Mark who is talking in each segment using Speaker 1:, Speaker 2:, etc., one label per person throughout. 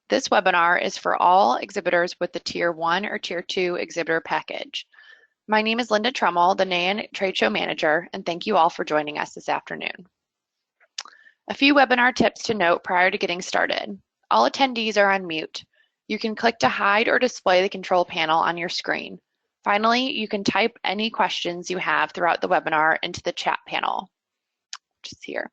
Speaker 1: This webinar is for all exhibitors with the Tier 1 or Tier 2 exhibitor package. My name is Linda Trummel, the NAON Trade Show Manager, and thank you all for joining us this afternoon. A few webinar tips to note prior to getting started. All attendees are on mute. You can click to hide or display the control panel on your screen. Finally, you can type any questions you have throughout the webinar into the chat panel, which is here.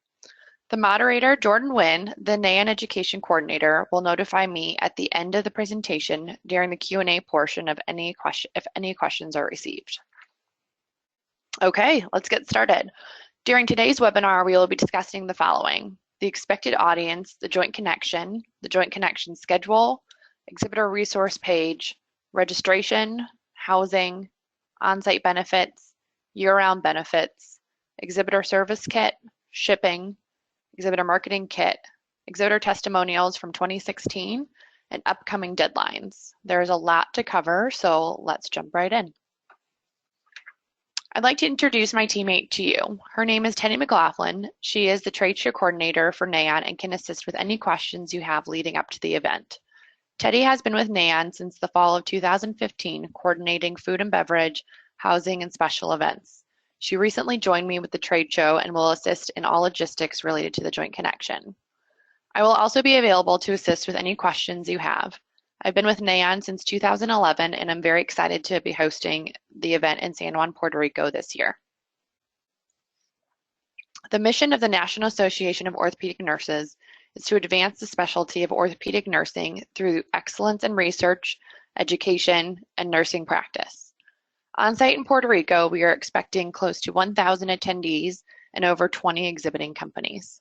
Speaker 1: The moderator, Jordan Wynn, the NAON Education Coordinator, will notify me at the end of the presentation during the Q&A portion of if any questions are received. Okay, let's get started. During today's webinar, we will be discussing the following: the expected audience, the joint connection schedule, exhibitor resource page, registration, housing, on-site benefits, year-round benefits, exhibitor service kit, shipping, Exhibitor Marketing Kit, Exhibitor Testimonials from 2016, and upcoming deadlines. There's a lot to cover, so let's jump right in. I'd like to introduce my teammate to you. Her name is Teddy McLaughlin. She is the Trade Show Coordinator for NAON and can assist with any questions you have leading up to the event. Teddy has been with NAON since the fall of 2015, coordinating food and beverage, housing, and special events. She recently joined me with the trade show and will assist in all logistics related to the joint connection. I will also be available to assist with any questions you have. I've been with NAON since 2011 and I'm very excited to be hosting the event in San Juan, Puerto Rico this year. The mission of the National Association of Orthopedic Nurses is to advance the specialty of orthopedic nursing through excellence in research, education, and nursing practice. On-site in Puerto Rico, we are expecting close to 1,000 attendees and over 20 exhibiting companies.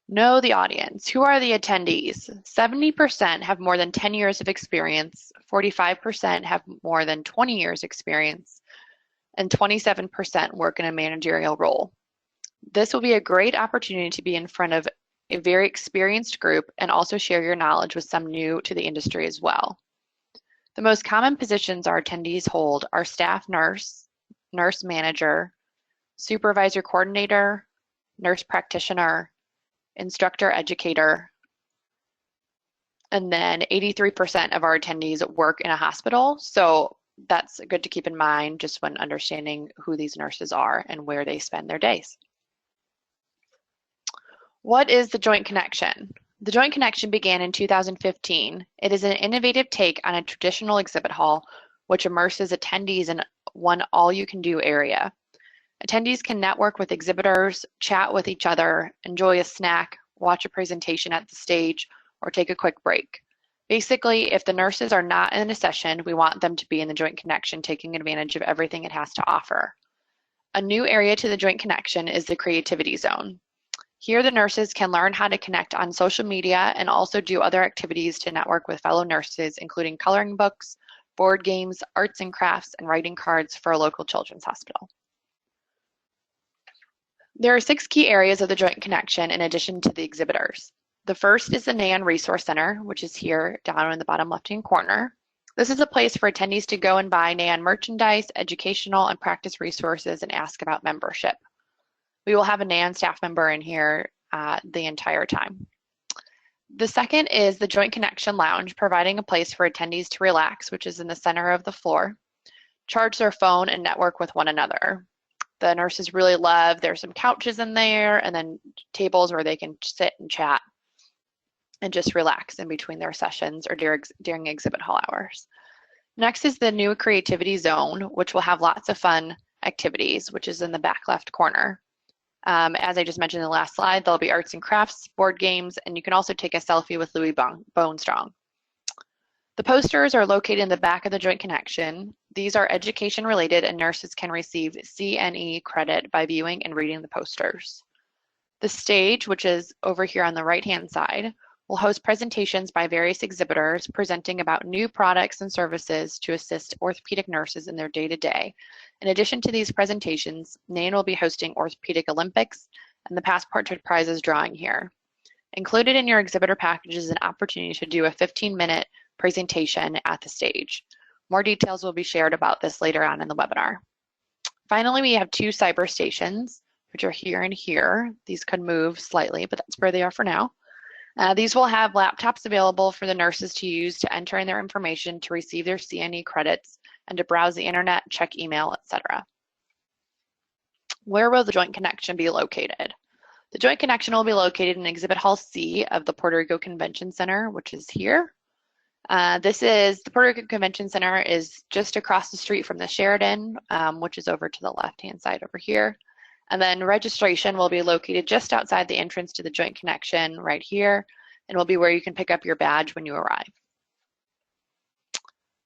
Speaker 1: Know the audience. Who are the attendees? 70% have more than 10 years of experience, 45% have more than 20 years experience, and 27% work in a managerial role. This will be a great opportunity to be in front of a very experienced group and also share your knowledge with some new to the industry as well. The most common positions our attendees hold are staff nurse, nurse manager, supervisor coordinator, nurse practitioner, instructor educator, and then 83% of our attendees work in a hospital. So that's good to keep in mind just when understanding who these nurses are and where they spend their days. What is the Joint Connection? The Joint Connection began in 2015. It is an innovative take on a traditional exhibit hall, which immerses attendees in one all-you-can-do area. Attendees can network with exhibitors, chat with each other, enjoy a snack, watch a presentation at the stage, or take a quick break. Basically, if the nurses are not in a session, we want them to be in the Joint Connection, taking advantage of everything it has to offer. A new area to the Joint Connection is the Creativity Zone. Here, the nurses can learn how to connect on social media and also do other activities to network with fellow nurses, including coloring books, board games, arts and crafts, and writing cards for a local children's hospital. There are 6 key areas of the Joint Connection in addition to the exhibitors. The first is the NAON Resource Center, which is here down in the bottom left-hand corner. This is a place for attendees to go and buy NAON merchandise, educational and practice resources, and ask about membership. We will have a NAON staff member in here the entire time. The second is the Joint Connection Lounge, providing a place for attendees to relax, which is in the center of the floor, charge their phone, and network with one another. The nurses really love, there's some couches in there and then tables where they can sit and chat and just relax in between their sessions or during exhibit hall hours. Next is the new Creativity Zone, which will have lots of fun activities, which is in the back left corner. As I just mentioned in the last slide, there'll be arts and crafts, board games, and you can also take a selfie with Louis Bonestrong. The posters are located in the back of the Joint Connection. These are education related and nurses can receive CNE credit by viewing and reading the posters. The stage, which is over here on the right-hand side, will host presentations by various exhibitors presenting about new products and services to assist orthopedic nurses in their day-to-day. In addition to these presentations, NAON will be hosting Orthopedic Olympics and the Passport to Prizes drawing here. Included in your exhibitor package is an opportunity to do a 15-minute presentation at the stage. More details will be shared about this later on in the webinar. Finally, we have 2 cyber stations, which are here and here. These could move slightly, but that's where they are for now. These will have laptops available for the nurses to use to enter in their information, to receive their CNE credits, and to browse the internet, check email, etc. Where will the Joint Connection be located? The Joint Connection will be located in Exhibit Hall C of the Puerto Rico Convention Center, which is here. The Puerto Rico Convention Center is just across the street from the Sheraton, which is over to the left-hand side over here. And then registration will be located just outside the entrance to the Joint Connection right here, and will be where you can pick up your badge when you arrive.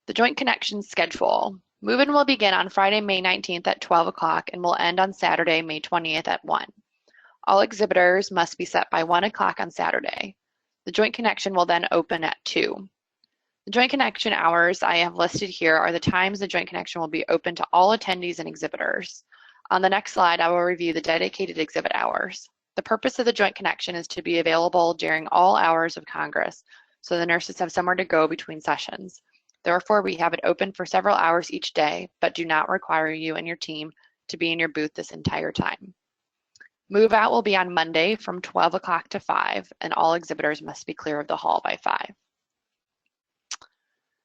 Speaker 1: The Joint Connection schedule. Move-in will begin on Friday, May 19th at 12 o'clock and will end on Saturday, May 20th at 1. All exhibitors must be set by 1 o'clock on Saturday. The Joint Connection will then open at 2. The Joint Connection hours I have listed here are the times the Joint Connection will be open to all attendees and exhibitors. On the next slide, I will review the dedicated exhibit hours. The purpose of the Joint Connection is to be available during all hours of Congress, so the nurses have somewhere to go between sessions. Therefore, we have it open for several hours each day, but do not require you and your team to be in your booth this entire time. Move out will be on Monday from 12 o'clock to 5, and all exhibitors must be clear of the hall by 5.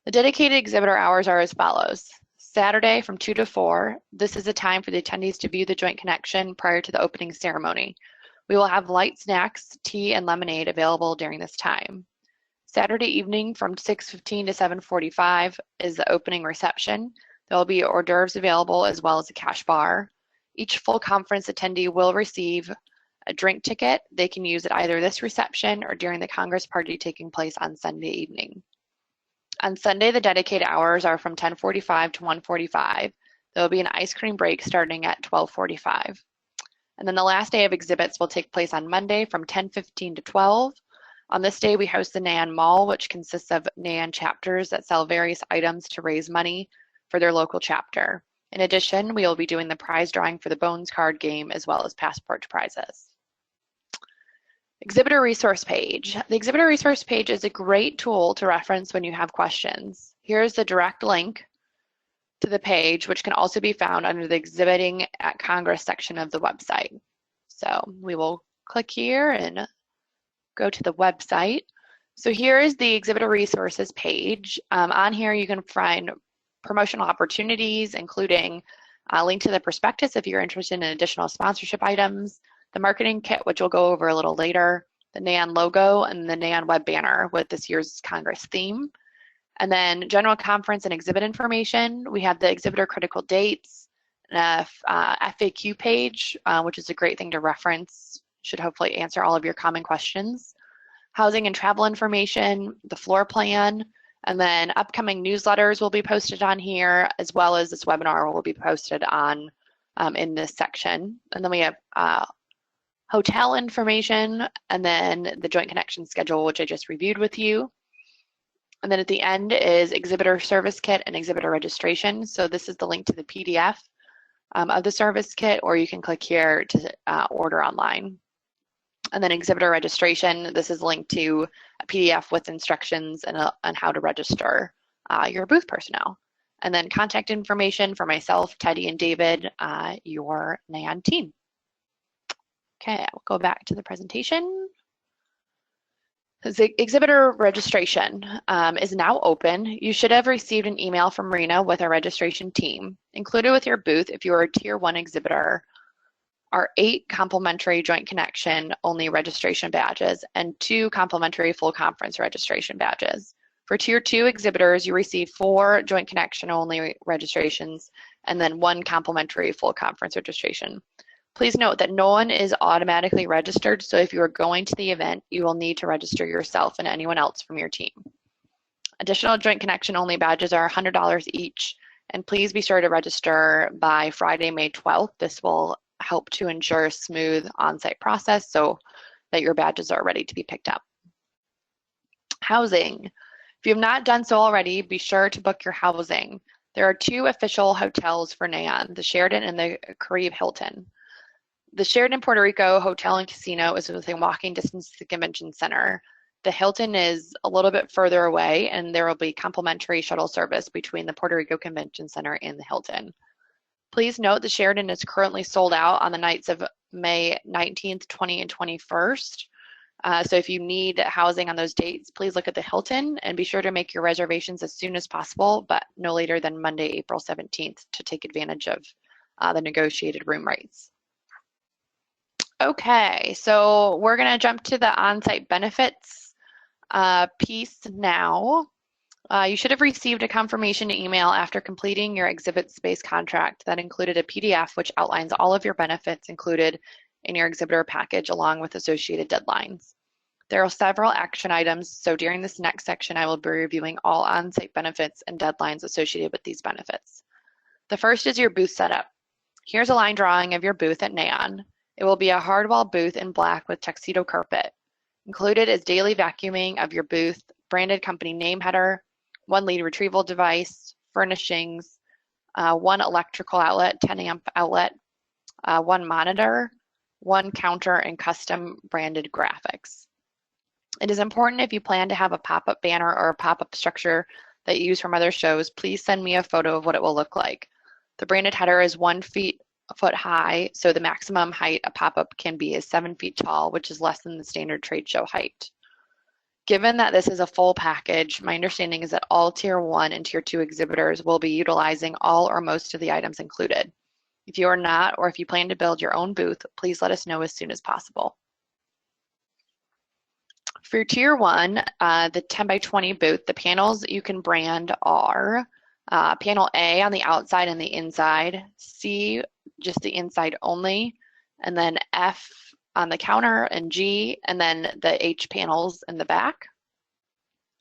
Speaker 1: The dedicated exhibitor hours are as follows. Saturday from 2 to 4, this is a time for the attendees to view the Joint Connection prior to the opening ceremony. We will have light snacks, tea, and lemonade available during this time. Saturday evening from 6:15 to 7:45 is the opening reception. There will be hors d'oeuvres available as well as a cash bar. Each full conference attendee will receive a drink ticket. They can use it either this reception or during the Congress party taking place on Sunday evening. On Sunday, the dedicated hours are from 10:45 to 1:45. There will be an ice cream break starting at 12:45. And then the last day of exhibits will take place on Monday from 10:15 to 12. On this day, we host the NAON Mall, which consists of NAON chapters that sell various items to raise money for their local chapter. In addition, we will be doing the prize drawing for the Bones card game as well as passport prizes. Exhibitor Resource Page. The Exhibitor Resource Page is a great tool to reference when you have questions. Here's the direct link to the page, which can also be found under the Exhibiting at Congress section of the website. So we will click here and go to the website. So here is the Exhibitor Resources page. On here you can find promotional opportunities, including a link to the prospectus if you're interested in additional sponsorship items, the marketing kit, which we'll go over a little later, the NAON logo, and the NAON web banner with this year's Congress theme. And then general conference and exhibit information. We have the exhibitor critical dates, an FAQ page, which is a great thing to reference. Should hopefully answer all of your common questions. Housing and travel information, the floor plan, and then upcoming newsletters will be posted on here, as well as this webinar will be posted on in this section. And then we have hotel information, and then the Joint Connection schedule, which I just reviewed with you. And then at the end is Exhibitor Service Kit and Exhibitor Registration. So this is the link to the PDF of the Service Kit, or you can click here to order online. And then Exhibitor Registration, this is linked to a PDF with instructions on how to register your booth personnel. And then contact information for myself, Teddy, and David, your NAON team. Okay, I'll go back to the presentation. The exhibitor registration is now open. You should have received an email from Rena with our registration team. Included with your booth, if you are a Tier 1 exhibitor, are 8 complimentary Joint Connection only registration badges and 2 complimentary full conference registration badges. For Tier 2 exhibitors, you receive 4 Joint Connection only registrations and then 1 complimentary full conference registration. Please note that no one is automatically registered, so if you are going to the event, you will need to register yourself and anyone else from your team. Additional Joint Connection only badges are $100 each, and please be sure to register by Friday, May 12th. This will help to ensure a smooth on-site process so that your badges are ready to be picked up. Housing. If you have not done so already, be sure to book your housing. There are 2 official hotels for NAON, the Sheraton and the Caribe Hilton. The Sheraton Puerto Rico Hotel and Casino is within walking distance to the Convention Center. The Hilton is a little bit further away, and there will be complimentary shuttle service between the Puerto Rico Convention Center and the Hilton. Please note the Sheraton is currently sold out on the nights of May 19th, 20th, and 21st. So if you need housing on those dates, please look at the Hilton and be sure to make your reservations as soon as possible, but no later than Monday, April 17th to take advantage of the negotiated room rates. Okay, so we're going to jump to the on-site benefits piece now. You should have received a confirmation email after completing your exhibit space contract that included a PDF which outlines all of your benefits included in your exhibitor package along with associated deadlines. There are several action items, so during this next section I will be reviewing all on-site benefits and deadlines associated with these benefits. The first is your booth setup. Here's a line drawing of your booth at NAON. It will be a hardwall booth in black with tuxedo carpet. Included is daily vacuuming of your booth, branded company name header, 1 lead retrieval device, furnishings, 1 electrical outlet, 10 amp outlet, 1 monitor, 1 counter, and custom branded graphics. It is important if you plan to have a pop-up banner or a pop-up structure that you use from other shows, please send me a photo of what it will look like. The branded header is 1 foot high, so the maximum height a pop-up can be is 7 feet tall, which is less than the standard trade show height. Given that this is a full package, my understanding is that all Tier 1 and Tier 2 exhibitors will be utilizing all or most of the items included. If you are not, or if you plan to build your own booth, please let us know as soon as possible. For Tier 1, the 10 by 20 booth, the panels you can brand are panel A on the outside and the inside, C, just the inside only, and then F on the counter, and G, and then the H panels in the back.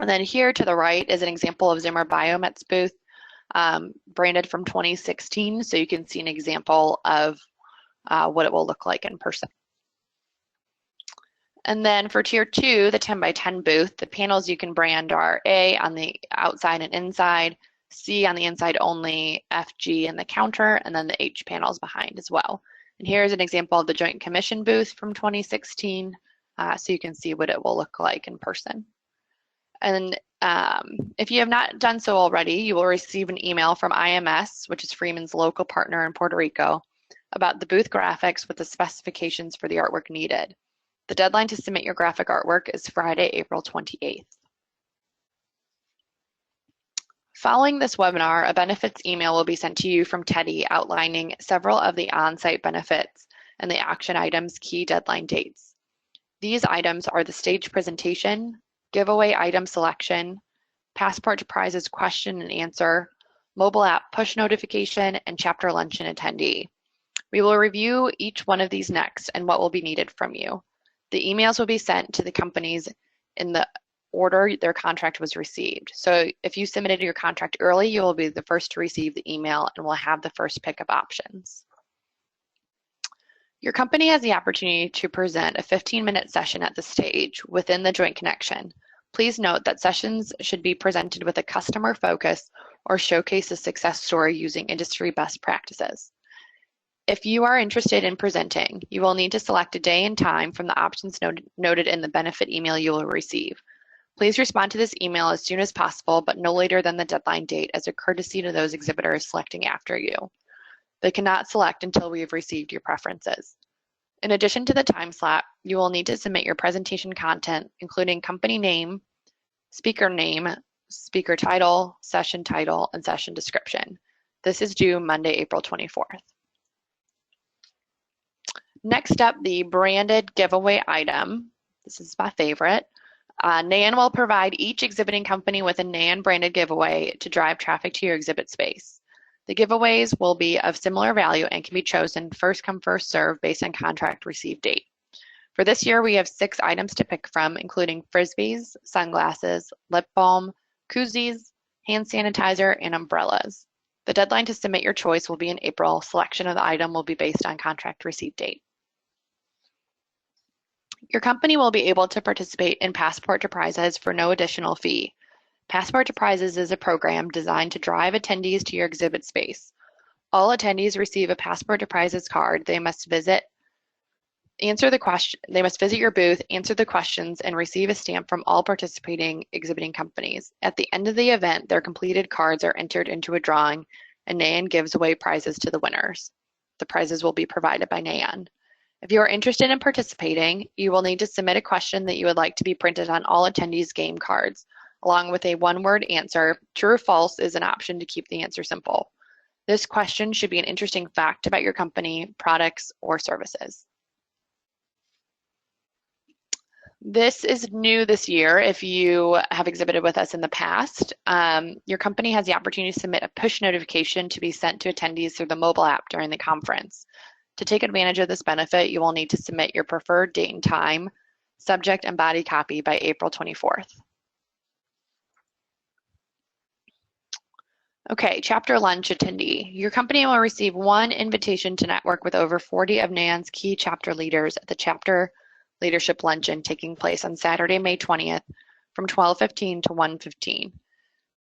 Speaker 1: And then here to the right is an example of Zimmer Biomet's booth, branded from 2016, so you can see an example of what it will look like in person. And then for Tier 2, the 10 by 10 booth, the panels you can brand are A on the outside and inside, C on the inside only, F, G in the counter, and then the H panels behind as well. And here's an example of the Joint Commission booth from 2016, so you can see what it will look like in person. And if you have not done so already, you will receive an email from IMS, which is Freeman's local partner in Puerto Rico, about the booth graphics with the specifications for the artwork needed. The deadline to submit your graphic artwork is Friday, April 28th. Following this webinar, a benefits email will be sent to you from Teddy outlining several of the on-site benefits and the action items' key deadline dates. These items are the stage presentation, giveaway item selection, passport to prizes question and answer, mobile app push notification, and chapter luncheon attendee. We will review each one of these next and what will be needed from you. The emails will be sent to the companies in the order their contract was received. So if you submitted your contract early, you will be the first to receive the email and will have the first pickup options. Your company has the opportunity to present a 15-minute session at the stage within the Joint Connection. Please note that sessions should be presented with a customer focus or showcase a success story using industry best practices. If you are interested in presenting, you will need to select a day and time from the options noted in the benefit email you will receive. Please respond to this email as soon as possible, but no later than the deadline date as a courtesy to those exhibitors selecting after you. They cannot select until we have received your preferences. In addition to the time slot, you will need to submit your presentation content, including company name, speaker title, and session description. This is due Monday, April 24th. Next up, the branded giveaway item. This is my favorite. NAON will provide each exhibiting company with a NAON branded giveaway to drive traffic to your exhibit space. The giveaways will be of similar value and can be chosen first come, first serve based on contract receive date. For this year, we have 6 items to pick from, including frisbees, sunglasses, lip balm, koozies, hand sanitizer, and umbrellas. The deadline to submit your choice will be in April. Selection of the item will be based on contract receive date. Your company will be able to participate in Passport to Prizes for no additional fee. Passport to Prizes is a program designed to drive attendees to your exhibit space. All attendees receive a Passport to Prizes card. They must visit your booth, answer the questions, and receive a stamp from all participating exhibiting companies. At the end of the event, their completed cards are entered into a drawing, and NAON gives away prizes to the winners. The prizes will be provided by NAON. If you are interested in participating, you will need to submit a question that you would like to be printed on all attendees' game cards, along with a one-word answer. True or false is an option to keep the answer simple. This question should be an interesting fact about your company, products, or services. This is new this year. If you have exhibited with us in the past, your company has the opportunity to submit a push notification to be sent to attendees through the mobile app during the conference. To take advantage of this benefit, you will need to submit your preferred date and time, subject and body copy by April 24th. Okay, chapter lunch attendee. Your company will receive one invitation to network with over 40 of NAON's key chapter leaders at the chapter leadership luncheon taking place on Saturday, May 20th from 12:15 to 1:15.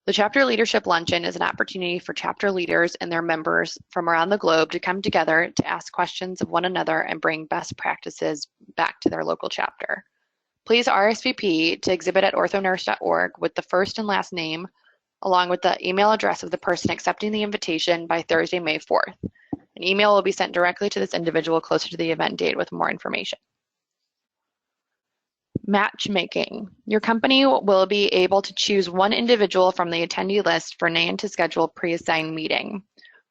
Speaker 1: The chapter leadership luncheon is an opportunity for chapter leaders and their members from around the globe to come together to ask questions of one another and bring best practices back to their local chapter. Please RSVP to exhibit@orthonurse.org with the first and last name, along with the email address of the person accepting the invitation by Thursday, May 4th. An email will be sent directly to this individual closer to the event date with more information. Matchmaking. Your company will be able to choose one individual from the attendee list for NAON to schedule a pre-assigned meeting.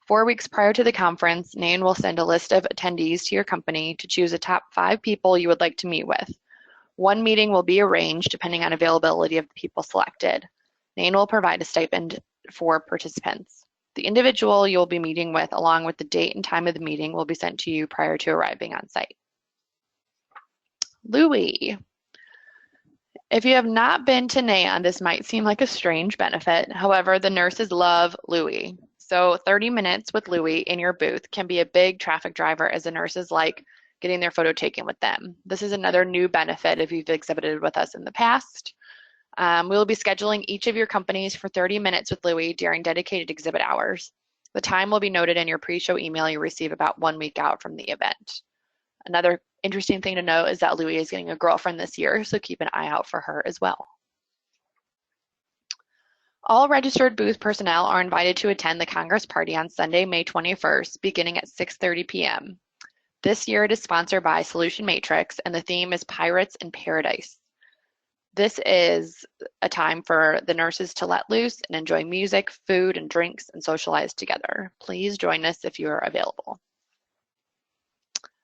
Speaker 1: 4 weeks prior to the conference, NAON will send a list of attendees to your company to choose a top 5 people you would like to meet with. One meeting will be arranged depending on availability of the people selected. NAON will provide a stipend for participants. The individual you'll be meeting with, along with the date and time of the meeting, will be sent to you prior to arriving on site. Louis. If you have not been to NAON, this might seem like a strange benefit. However, the nurses love Louis. So 30 minutes with Louis in your booth can be a big traffic driver, as the nurses like getting their photo taken with them. This is another new benefit if you've exhibited with us in the past. We will be scheduling each of your companies for 30 minutes with Louis during dedicated exhibit hours. The time will be noted in your pre-show email you receive about 1 week out from the event. Another interesting thing to note is that Louis is getting a girlfriend this year, so keep an eye out for her as well. All registered booth personnel are invited to attend the Congress Party on Sunday, May 21st, beginning at 6:30 p.m. This year it is sponsored by Solution Matrix, and the theme is Pirates in Paradise. This is a time for the nurses to let loose and enjoy music, food, and drinks, and socialize together. Please join us if you are available.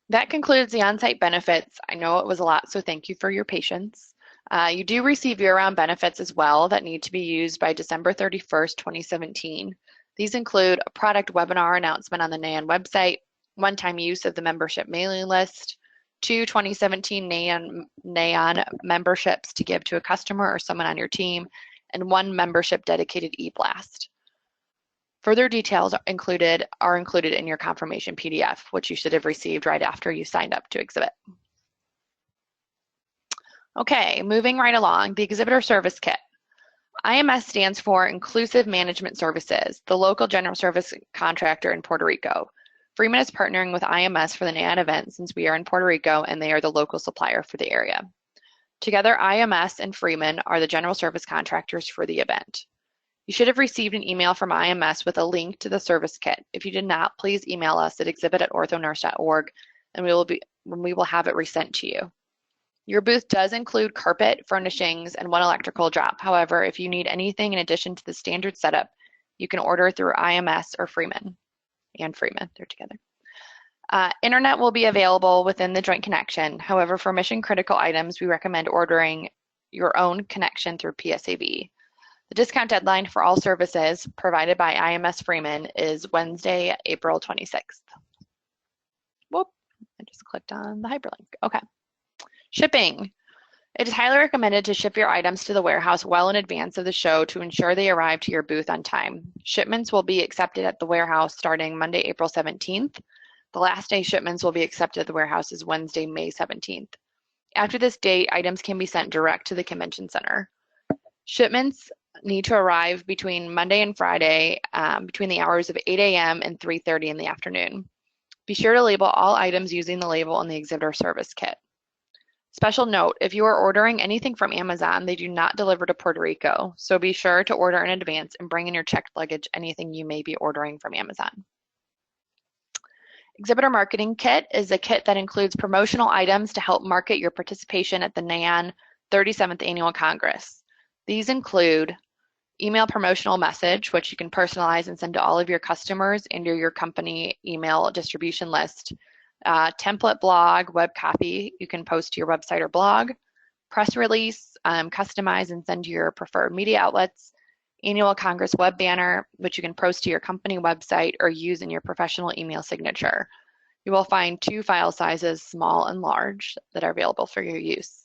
Speaker 1: That concludes the on-site benefits. I know it was a lot, so thank you for your patience. You do receive year-round benefits as well that need to be used by December 31st, 2017. These include a product webinar announcement on the NAON website, one-time use of the membership mailing list, 2 2017 NAON memberships to give to a customer or someone on your team, and 1 membership dedicated e-blast. Further details are included in your confirmation PDF, which you should have received right after you signed up to exhibit. Okay, moving right along, the Exhibitor Service Kit. IMS stands for Inclusive Management Services, the local general service contractor in Puerto Rico. Freeman is partnering with IMS for the NAON event since we are in Puerto Rico and they are the local supplier for the area. Together, IMS and Freeman are the general service contractors for the event. You should have received an email from IMS with a link to the service kit. If you did not, please email us at exhibit@orthonurse.org and we will have it resent to you. Your booth does include carpet, furnishings, and 1 electrical drop. However, if you need anything in addition to the standard setup, you can order through IMS or Freeman. And Freeman, they're together. Internet will be available within the joint connection. However, for mission critical items, we recommend ordering your own connection through PSAV. The discount deadline for all services provided by IMS Freeman is Wednesday, April 26th. Whoop, I just clicked on the hyperlink. Okay. Shipping. It is highly recommended to ship your items to the warehouse well in advance of the show to ensure they arrive to your booth on time. Shipments will be accepted at the warehouse starting Monday, April 17th. The last day shipments will be accepted at the warehouse is Wednesday, May 17th. After this date, items can be sent direct to the convention center. Shipments need to arrive between Monday and Friday between the hours of 8 a.m. and 3:30 in the afternoon. Be sure to label all items using the label in the Exhibitor Service Kit. Special note, if you are ordering anything from Amazon, they do not deliver to Puerto Rico, so be sure to order in advance and bring in your checked luggage anything you may be ordering from Amazon. Exhibitor Marketing Kit is a kit that includes promotional items to help market your participation at the NAON 37th Annual Congress. These include email promotional message, which you can personalize and send to all of your customers and your company email distribution list. Template blog, web copy, you can post to your website or blog. Press release, customize and send to your preferred media outlets. Annual Congress web banner, which you can post to your company website or use in your professional email signature. You will find 2 file sizes, small and large, that are available for your use.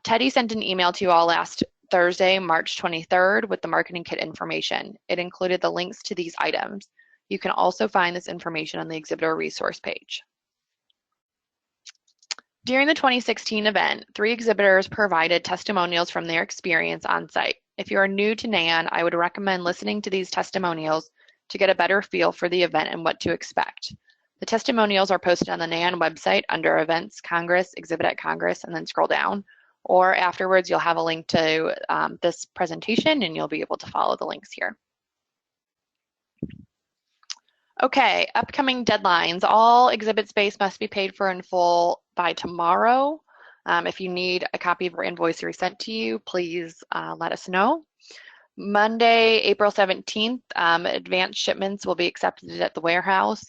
Speaker 1: Teddy sent an email to you all last Thursday, March 23rd, with the marketing kit information. It included the links to these items. You can also find this information on the exhibitor resource page. During the 2016 event, 3 exhibitors provided testimonials from their experience on site. If you are new to NAON, I would recommend listening to these testimonials to get a better feel for the event and what to expect. The testimonials are posted on the NAON website under Events, Congress, Exhibit at Congress, and then scroll down. Or afterwards, you'll have a link to this presentation and you'll be able to follow the links here. Okay, upcoming deadlines. All exhibit space must be paid for in full by tomorrow. If you need a copy of our invoice resent to you, please let us know. Monday, April 17th, advanced shipments will be accepted at the warehouse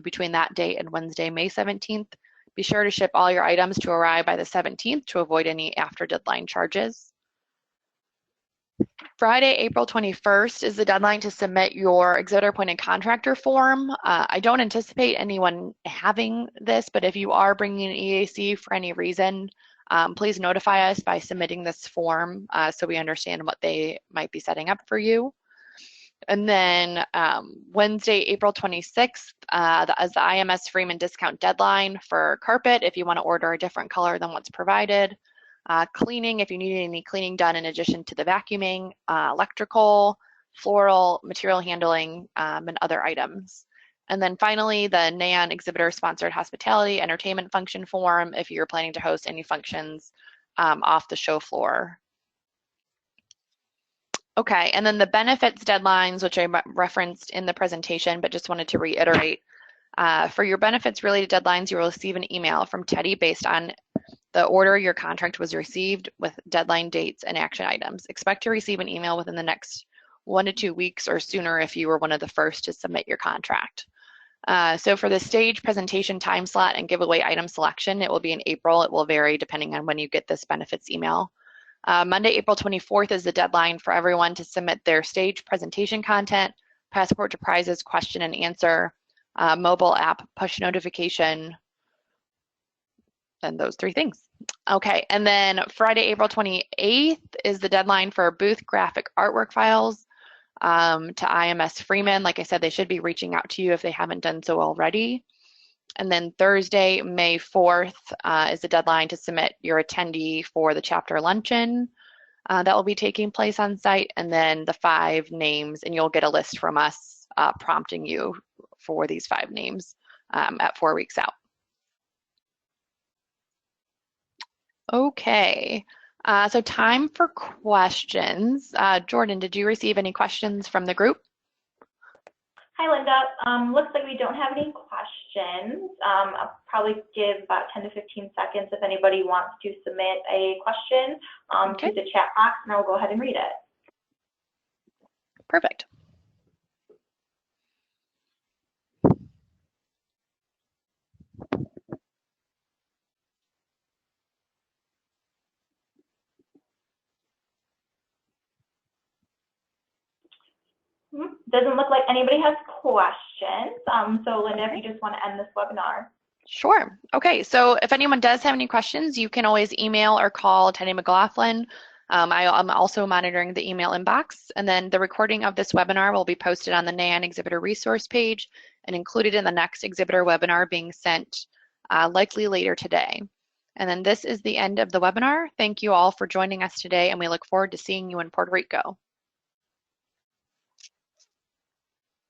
Speaker 1: between that date and Wednesday, May 17th. Be sure to ship all your items to arrive by the 17th to avoid any after deadline charges. Friday, April 21st is the deadline to submit your exhibitor appointed contractor form. I don't anticipate anyone having this, but if you are bringing an EAC for any reason, please notify us by submitting this form so we understand what they might be setting up for you. And then Wednesday, April 26th, is the IMS Freeman discount deadline for carpet if you want to order a different color than what's provided. Cleaning, if you need any cleaning done in addition to the vacuuming, electrical, floral, material handling, and other items. And then finally, the NAON exhibitor sponsored hospitality entertainment function form if you're planning to host any functions off the show floor. Okay, and then the benefits deadlines, which I referenced in the presentation, but just wanted to reiterate. For your benefits related deadlines, you will receive an email from Teddy based on the order your contract was received with deadline dates and action items. Expect to receive an email within the next 1 to 2 weeks or sooner if you were one of the first to submit your contract. So for the stage presentation time slot and giveaway item selection, it will be in April. It will vary depending on when you get this benefits email. Monday, April 24th is the deadline for everyone to submit their stage presentation content, passport to prizes, question and answer, mobile app, push notification, and those 3 things. Okay, and then Friday, April 28th is the deadline for booth graphic artwork files to IMS Freeman. Like I said, they should be reaching out to you if they haven't done so already. And then Thursday, May 4th is the deadline to submit your attendee for the chapter luncheon that will be taking place on site, and then the 5 names, and you'll get a list from us prompting you for these 5 names at 4 weeks out. Okay, so time for questions. Jordan, did you receive any questions from the group?
Speaker 2: Hi, Linda. Looks like we don't have any questions. I'll probably give about 10 to 15 seconds if anybody wants to submit a question to the chat box, and I'll go ahead and read it.
Speaker 1: Perfect.
Speaker 2: Doesn't look like anybody has questions. So Linda, if you just want to end this webinar.
Speaker 1: Sure. Okay, so if anyone does have any questions, you can always email or call Teddy McLaughlin. I'm also monitoring the email inbox, and then the recording of this webinar will be posted on the NAON Exhibitor Resource page and included in the next exhibitor webinar being sent likely later today. And then this is the end of the webinar. Thank you all for joining us today, and we look forward to seeing you in Puerto Rico.